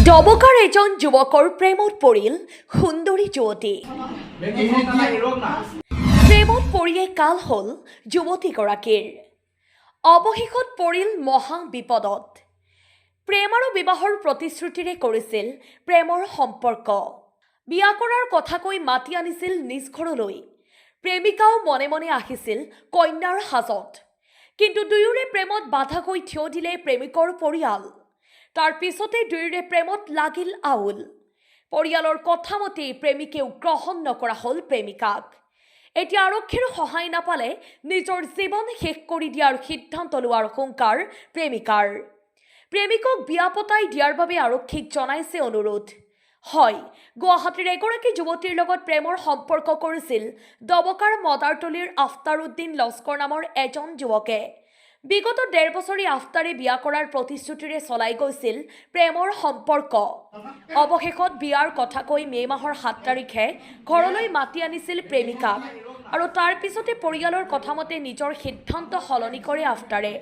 ডবকাৰ এজন যুৱকৰ প্ৰেমত পৰিল সুন্দৰী যুৱতী। প্ৰেমত পৰিয়ে কাল হ'ল যুৱতীগৰাকীৰ। অৱশেষত পৰিল মহা বিপদত। প্ৰেম আৰু বিবাহৰ প্ৰতিশ্ৰুতিৰে কৰিছিল প্ৰেমৰ সম্পৰ্ক। বিয়া কৰাৰ কথা কৈ মাতি আনিছিল নিজ ঘৰলৈ। প্ৰেমিকাও মনে মনে আহিছিল কন্যাৰ সাজত। কিন্তু দুয়োৰে প্ৰেমত বাধাকৈ থিয় দিলে প্ৰেমিকৰ পৰিয়াল। তাৰ পিছতে দুয়োৰে প্ৰেমত লাগিল আউল। পৰিয়ালৰ কথা মতেই প্ৰেমিকেও গ্ৰহণ নকৰা হ'ল প্ৰেমিকাক। এতিয়া আৰক্ষীৰ সহায় নাপালে নিজৰ জীৱন শেষ কৰি দিয়াৰ সিদ্ধান্ত লোৱাৰ হুংকাৰ প্ৰেমিকাৰ। প্ৰেমিকক বিয়া পতাই দিয়াৰ বাবে আৰক্ষীক জনাইছে অনুৰোধ। হয়, গুৱাহাটীৰ এগৰাকী যুৱতীৰ লগত প্ৰেমৰ সম্পৰ্ক কৰিছিল ডবকাৰ মদাৰতলীৰ আফতাৰ উদ্দিন লস্কৰ নামৰ এজন যুৱকে। বিগত ১.৫ বছৰী আফতাৰে বিয়া কৰাৰ প্ৰতিশ্ৰুতিৰে চলাই গৈছিল প্ৰেমৰ সম্পৰ্ক। অৱশেষত বিয়াৰ কথা কৈ মে' মাহৰ ৭ তাৰিখে ঘৰলৈ মাতি আনিছিল প্ৰেমিকাক আৰু তাৰ পিছতে পৰিয়ালৰ কথামতে নিজৰ সিদ্ধান্ত সলনি কৰে আফতাৰে।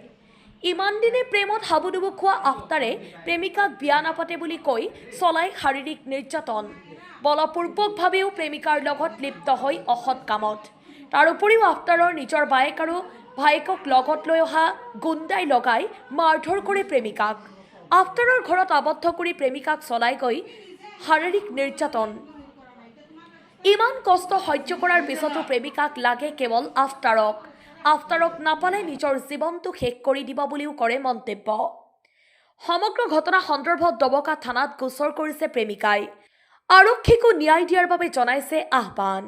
ইমান দিনে প্ৰেমত হাবুডুবু খোৱা আফতাৰে প্ৰেমিকাক বিয়া নাপাতে বুলি কৈ চলাই শাৰীৰিক নিৰ্যাতন। বলপূৰ্বকভাৱেও প্ৰেমিকাৰ লগত লিপ্ত হৈ অসৎ কামত। তাৰ উপৰিও আফতাৰৰ নিজৰ বায়েক আৰু ভায়েকক লগত লৈ অহা গুণ্ডাই লগাই মাৰধৰ কৰে প্ৰেমিকাক। আফতাৰৰ ঘৰত আবদ্ধ কৰি প্ৰেমিকাক চলাই গৈ শাৰীৰিক নিৰ্যাতন। ইমান কষ্ট সহ্য কৰাৰ পিছতো প্ৰেমিকাক লাগে কেৱল আফতাৰক। আফতাৰক নাপালে নিজৰ জীৱনটো শেষ কৰি দিব বুলিও কৰে মন্তব্য। সমগ্ৰ ঘটনা সন্দৰ্ভত ডবকা থানাত গোচৰ কৰিছে প্ৰেমিকাই। আৰক্ষীকো ন্যায় দিয়াৰ বাবে জনাইছে আহ্বান।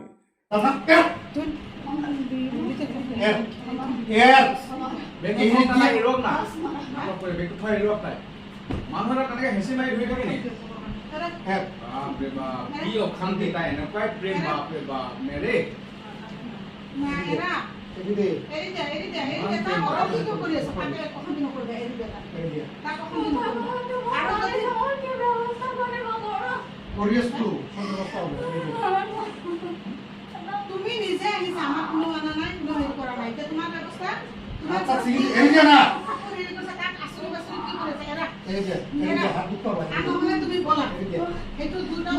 তুমি নিজে আহিছা, আমাক কোনো মানা নাই, কোনো হেৰি কৰা নাই। এতিয়া তোমাৰ ব্যৱস্থা তুমি বলা সেইটো দুটা